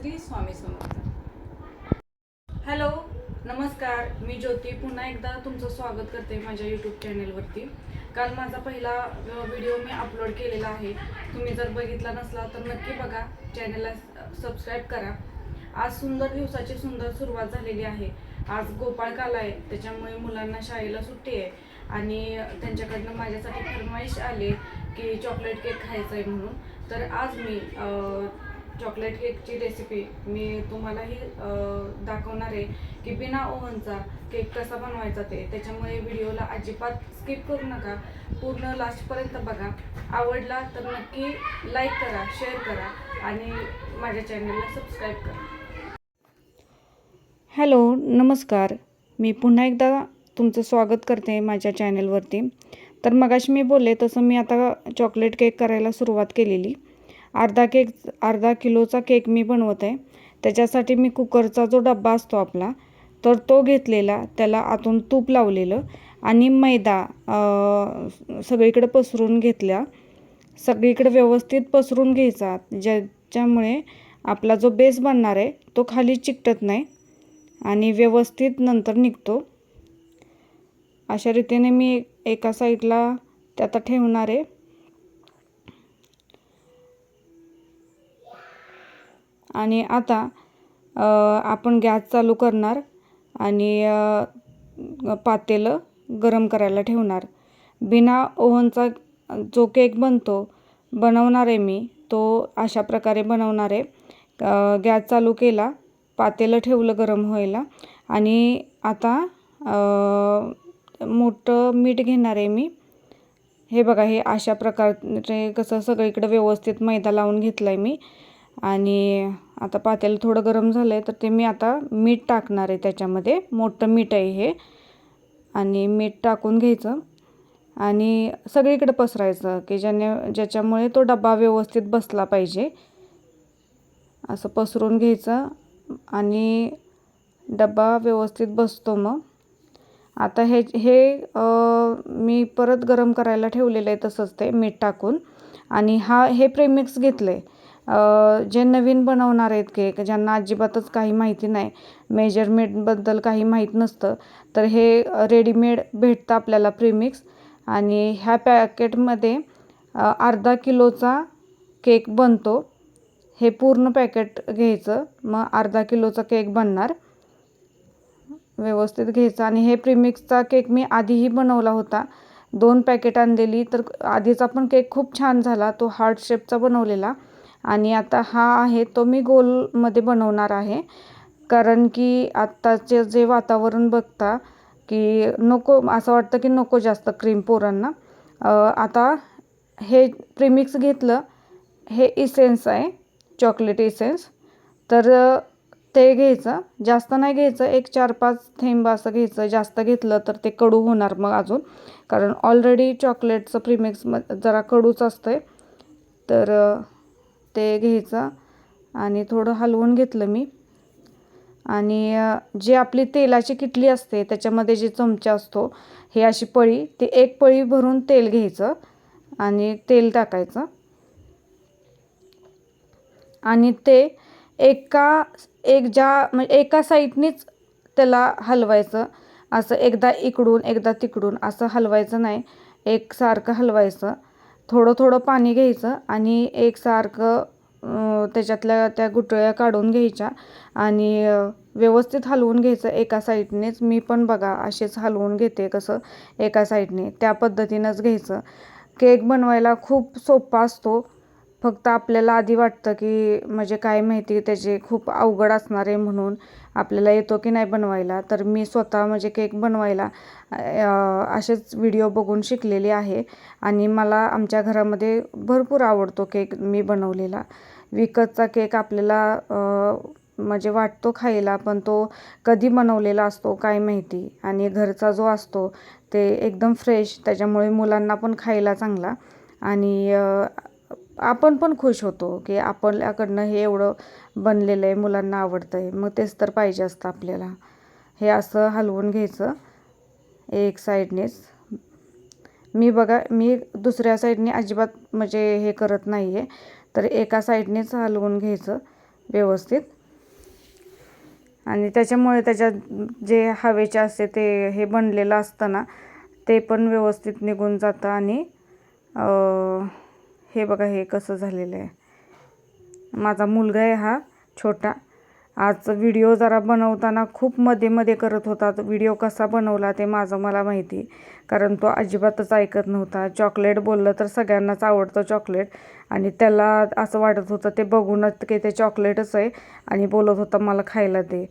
Shri Swami Samarth. Hello, नमस्कार. मी ज्योती पुन्हा एकदा तुमचं स्वागत करते माझ्या यूट्यूब चॅनेलवरती. काल माझा पहिला व्हिडिओ मी अपलोड केलेला आहे. तुम्ही जर बघितला नसला तर नक्की बघा, चॅनलला सबस्क्राईब करा. आज सुंदर दिवसाची सुंदर सुरुवात झालेली आहे. आज गोपाळकाल आहे, त्याच्यामुळे मुलांना शाळेला सुट्टी आहे आणि त्यांच्याकडनं माझ्यासाठी फरमाईश आले की चॉकलेट केक खायचा आहे म्हणून. तर आज मी चॉकलेट केकची रेसिपी मी तुम्हालाही दाखवणार आहे की बिना ओव्हनचा केक कसा बनवायचा ते. त्याच्यामुळे व्हिडिओला अजिबात स्किप करू नका, पूर्ण लास्टपर्यंत बघा. आवडला तर नक्की लाईक करा, शेअर करा आणि माझ्या चॅनलला सबस्क्राईब करा. हॅलो, नमस्कार. मी पुन्हा एकदा तुमचं स्वागत करते माझ्या चॅनलवरती. तर मगाशी मी बोलले तसं मी आता चॉकलेट केक करायला सुरुवात केलेली. अर्धा किलोचा केक मी बनवत आहे. त्याच्यासाठी मी कुकरचा जो डब्बा असतो आपला, तर तो घेतलेला, त्याला आतून तूप लावलेलं आणि मैदा सगळीकडे पसरून घेतला. सगळीकडे व्यवस्थित पसरून घ्यायचा, ज्याच्यामुळे आपला जो बेस बनणार आहे तो खाली चिकटत नाही आणि व्यवस्थित नंतर निघतो. अशा रीतीने मी एका साईडला ते आता ठेवणार आहे. आणि आता आपण गॅस चालू करणार आणि पातेलं गरम करायला ठेवणार. बिना ओव्हनचा जो केक बनवणार आहे मी, तो अशा प्रकारे बनवणार आहे. गॅस चालू केला, पातेलं ठेवलं गरम व्हायला आणि आता मोठं मीठ घेणार आहे मी. हे बघा, हे अशा प्रकारे कसं सगळीकडे व्यवस्थित मैदा लावून घेतला आहे मी. आणि आता पातेलं थोडं गरम झालं आहे तर ते मी आता मीठ टाकणार आहे त्याच्यामध्ये. मोठं मीठ आहे हे. आणि मीठ टाकून घ्यायचं आणि सगळीकडे पसरायचं की ज्याच्यामुळे तो डबा व्यवस्थित बसला पाहिजे. असं पसरून घ्यायचं आणि डबा व्यवस्थित बसतो. मग आता हे मी परत गरम करायला ठेवलेलं आहे तसंच ते मीठ टाकून. आणि हे प्रेमिक्स घेतलं आहे. जे नवीन बनवणार आहेत केक, ज्यांना अजिबातच काही माहिती नाही, मेजरमेंटबद्दल काही माहीत नसतं, तर हे रेडीमेड भेटतं आपल्याला प्रेमिक्स. आणि ह्या पॅकेटमध्ये अर्धा किलोचा केक बनतो. हे पूर्ण पॅकेट घ्यायचं, मग अर्धा किलोचा केक बनणार. व्यवस्थित घ्यायचं. आणि हे प्रीमिक्सचा केक मी आधीही बनवला होता, 2 पॅकेट आणलेली. तर आधीचा पण केक खूप छान झाला, तो हार्ट शेपचा बनवलेला. आणि आता हा आहे तो मी गोलमध्ये बनवणार आहे. कारण की आत्ताचे जे वातावरण बघता की नको, असं वाटतं की नको जास्त क्रीम पोरांना. आता हे प्रीमिक्स घेतलं, हे इसेन्स आहे, चॉकलेट इसेन्स. तर ते घ्यायचं, जास्त नाही घ्यायचं, एक 4-5 थेंब असं घ्यायचं. जास्त घेतलं तर ते कडू होणार मग अजून, कारण ऑलरेडी चॉकलेटचं प्रीमिक्स जरा कडूच असतं. तर ते घ्यायचं आणि थोडं हलवून घेतलं मी. आणि जी आपली तेलाची किटली असते त्याच्यामध्ये जे चमचा असतो, हे अशी पळी, ते 1 पळी भरून तेल घ्यायचं आणि तेल टाकायचं. आणि ते एका साईडनीच त्याला हलवायचं. असं एकदा इकडून एकदा तिकडून असं हलवायचं नाही, एकसारखं हलवायचं. थोडं थोडं पाणी घ्यायचं आणि एकसारखं त्याच्यातल्या त्या गुठळ्या काढून घ्यायच्या आणि व्यवस्थित हलवून घ्यायचं एका साईडनेच. मी पण बघा असेच हलवून घेते, कसं एका साईडने, त्या पद्धतीनंच घ्यायचं. केक बनवायला खूप सोपा असतो. फक्त आपल्याला आधी वाटतं की म्हणजे काय माहिती त्याचे खूप अवघड असणार आहे, म्हणून आपल्याला येतो की नाही बनवायला. तर मी स्वतः म्हणजे केक बनवायला असेच व्हिडिओ बघून शिकलेली आहे. आणि मला आमच्या घरामध्ये भरपूर आवडतो केक मी बनवलेला. विकतचा केक आपल्याला म्हणजे वाटतो खायला, पण तो कधी बनवलेला असतो काय माहिती. आणि घरचा जो असतो ते एकदम फ्रेश, त्याच्यामुळे मुलांना पण खायला चांगला आणि आपण पण खुश होतो की आपल्याकडनं हे एवढं बनलेलं आहे, मुलांना आवडतं आहे, मग तेच तर पाहिजे असतं आपल्याला. हे असं हलवून घ्यायचं एक साईडनेच. मी दुसऱ्या साईडने अजिबात म्हणजे हे करत नाही आहे, तर एका साईडनेच हलवून घ्यायचं व्यवस्थित. आणि त्याच्यामुळे त्याच्यात जे हवेचे असते ते हे बनलेलं असतं ना, ते पण व्यवस्थित निघून जातं. आणि हे बघा हे कसं झालेलं आहे. माझा मुलगा आहे हा छोटा. आज व्हिडिओ जरा बनवताना खूप मध्ये मध्ये करत होता. व्हिडिओ कसा बनवला ते मला माहिती, कारण तो अजिबातच ऐकत नव्हता. चॉकलेट बोललं तर सगळ्यांनाच आवडतं चॉकलेट, आणि त्याला असं वाटत होतं ते बघूनच की ते चॉकलेटच आहे, आणि बोलत होता मला खायला दे.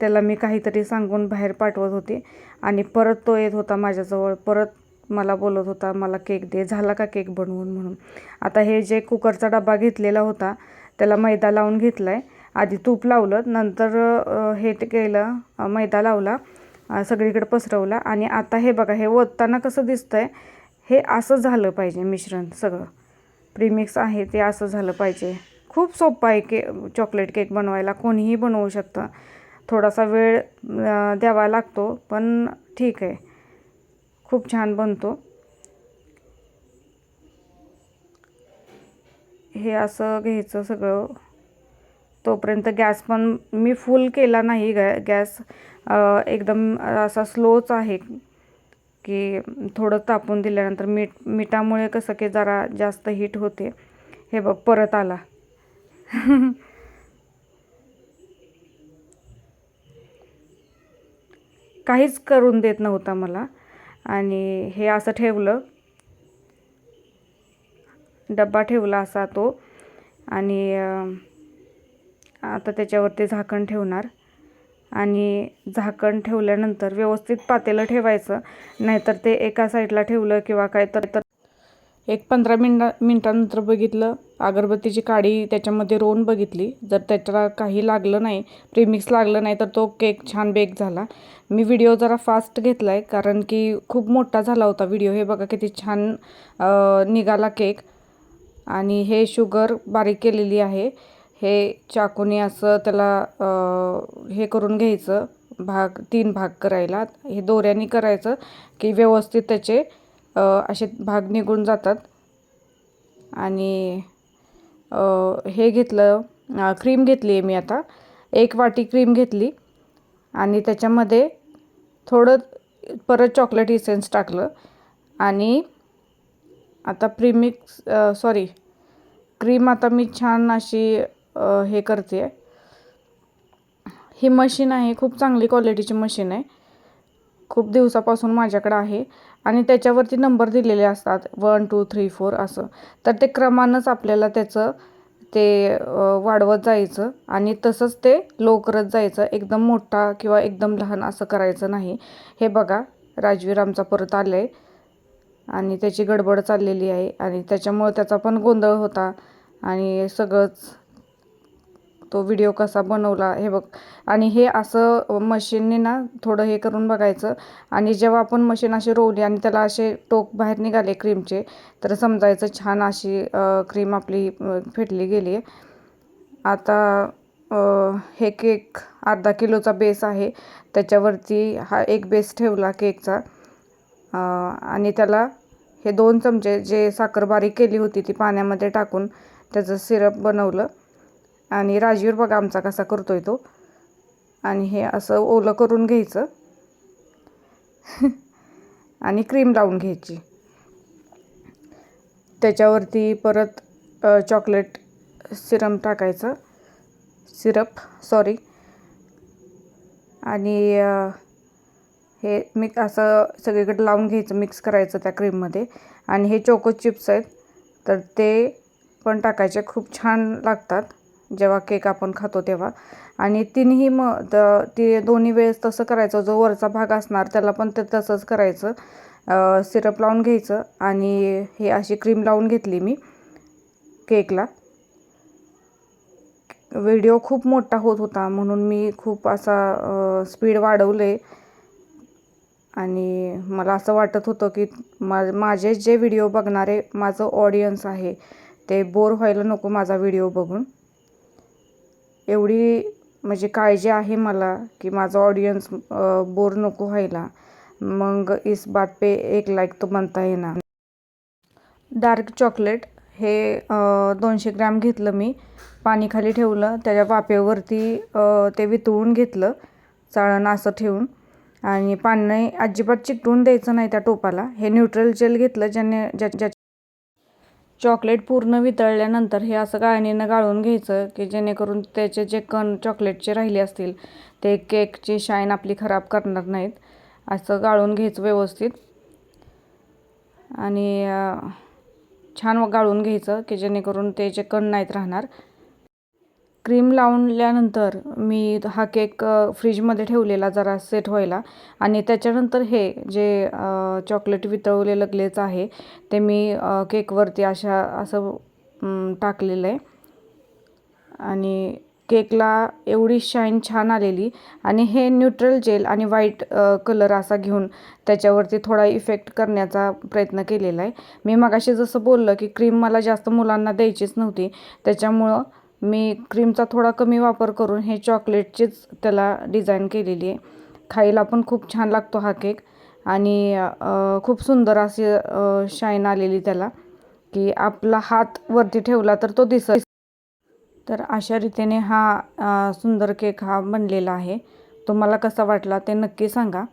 त्याला मी काहीतरी सांगून बाहेर पाठवत होते, आणि परत तो येत होता माझ्याजवळ, परत मला बोलत होता मला केक दे, झाला का केक बनवून म्हणून. आता हे जे कुकरचा डबा घेतलेला होता त्याला मैदा लावून घेतला आहे. आधी तूप लावलं, नंतर हे केलं, मैदा लावला, सगळीकडे पसरवला. आणि आता हे बघा हे ओतताना कसं दिसतंय, हे असं झालं पाहिजे. मिश्रण सगळं प्रीमिक्स आहे ते असं झालं पाहिजे. खूप सोपं आहे चॉकलेट केक बनवायला, कोणीही बनवू शकतं. थोडासा वेळ द्यावा लागतो, पण ठीक आहे, खूप छान बनतो. हे असं घ्यायचं सगळं. तोपर्यंत गॅस पण मी फुल केला नाही, गॅस एकदम असा स्लोच आहे, की थोडं तापून दिल्यानंतर मिठामुळे कसं की जरा जास्त हीट होते. हे बघ परत आला. काहीच करून देत नव्हता मला. आणि हे असं ठेवलं, डब्बा ठेवला असा तो. आणि आता त्याच्यावरती झाकण ठेवणार. आणि झाकण ठेवल्यानंतर व्यवस्थित पातेलं ठेवायचं, नाहीतर ते एका साईडला ठेवलं किंवा काय तर एक 15 मिनटानंतर बघितलं, अगरबत्तीची काडी त्याच्यामध्ये रोवून बघितली, जर त्याच्याला काही लागलं नाही, प्रीमिक्स लागलं नाही, तर तो केक छान बेक झाला. मी व्हिडिओ जरा फास्ट घेतला आहे, कारण की खूप मोठा झाला होता व्हिडिओ. हे बघा किती छान निघाला केक. आणि हे शुगर बारीक केलेली आहे. हे चाकूने असं त्याला हे करून घ्यायचं, 3 भाग करायला. हे दोऱ्याने करायचं की व्यवस्थित त्याचे असे भाग निघून जातात. आणि हे घेतलं, क्रीम घेतली आहे मी आता. 1 वाटी क्रीम घेतली, आणि त्याच्यामध्ये थोडं परत चॉकलेट इसेन्स टाकलं. आणि आता क्रीम आता मी छान अशी हे करते. ही मशीन आहे, खूप चांगली क्वालिटीची मशीन आहे, खूप दिवसापासून माझ्याकडे आहे. आणि त्याच्यावरती नंबर दिलेले असतात 1 2 3 4 असं. तर ते क्रमानंच आपल्याला त्याचं ते वाढवत जायचं, आणि तसंच ते लो करत जायचं. एकदम मोठा किंवा एकदम लहान असं करायचं नाही. हे बघा राजवीर आमचा परत आलं आहे, आणि त्याची गडबड चाललेली आहे, आणि त्याच्यामुळे त्याचा पण गोंधळ होता. आणि सगळंच तो व्हिडिओ कसा बनवला हे बघ. आणि हे असं मशीनने ना थोडं हे करून बघायचं, आणि जेव्हा आपण मशीन अशी रोवली आणि त्याला असे टोक बाहेर निघाले क्रीमचे, तर समजायचं छान अशी क्रीम आपली फेटली गेली आहे. आता हे केक अर्धा किलोचा बेस आहे, त्याच्यावरती हा एक बेस ठेवला केकचा. आणि त्याला हे 2 चमचे जे साखर बारीक केली होती ती पाण्यामध्ये टाकून त्याचं सिरप बनवलं. आणि राजवीर बघा आमचा कसा करतोय तो. आणि हे असं ओलं करून घ्यायचं आणि क्रीम लावून घ्यायची. त्याच्यावरती परत चॉकलेट टाकायचं, आणि हे असं सगळीकडे लावून घ्यायचं, मिक्स करायचं त्या क्रीममध्ये. आणि हे चोको चिप्स आहेत, तर ते पण टाकायचे, खूप छान लागतात जेव्हा केक आपण खातो तेव्हा. आणि तिन्ही ते दोन्ही वेळेस तसं करायचं. जो वरचा भाग असणार त्याला पण ते तसंच करायचं, सिरप लावून घ्यायचं. आणि हे अशी क्रीम लावून घेतली मी केकला. व्हिडिओ खूप मोठा होत होता म्हणून मी खूप असा स्पीड वाढवले. आणि मला असं वाटत होतं की माझे जे व्हिडिओ बघणारे माझं ऑडियन्स आहे ते बोर व्हायला नको माझा व्हिडिओ बघून. एवढी म्हणजे काळजी आहे मला की माझा ऑडियन्स बोर नको व्हायला. मग इस बात पे 1 लाईक तो बनता है ना. डार्क चॉकलेट हे 200 ग्रॅम घेतलं मी. पाणी खाली ठेवलं, त्याच्या वाफेवरती ते वितळून घेतलं चाळण असं ठेवून. आणि पाणी अजिबात चिकटून द्यायचं नाही त्या टोपाला. हे न्यूट्रल जेल घेतलं ज्या चॉकलेट पूर्ण वितळल्यानंतर हे असं गाळणीनं गाळून घ्यायचं की जेणेकरून त्याचे जे कण चॉकलेटचे राहिले असतील ते केकची शाईन आपली खराब करणार नाहीत. असं गाळून घ्यायचं व्यवस्थित आणि छान गाळून घ्यायचं की जेणेकरून त्याचे कण नाहीत राहणार. क्रीम लावल्यानंतर मी हा केक फ्रीजमध्ये ठेवलेला जरा सेट व्हायला. आणि त्याच्यानंतर हे जे चॉकलेट वितळवलेलं ग्लेच आहे ते मी केकवरती असं टाकलेलं आहे. आणि केकला एवढी शाईन छान आलेली. आणि हे न्यूट्रल जेल आणि व्हाईट कलर असा घेऊन त्याच्यावरती थोडा इफेक्ट करण्याचा प्रयत्न केलेला आहे. मी मगाशी जसं बोललं की क्रीम मला जास्त मुलांना द्यायचीच नव्हती, त्याच्यामुळं मी क्रीमचा थोडा कमी वापर करून हे चॉकलेटचीच त्याला डिझाईन केलेली आहे. खायला पण खूप छान लागतो हा केक. आणि खूप सुंदर अशी शाईन आलेली त्याला की आपला हात वरती ठेवला तर तो दिसत. तर अशा रीतीने हा सुंदर केक हा बनलेला आहे. तुम्हाला कसा वाटला ते नक्की सांगा.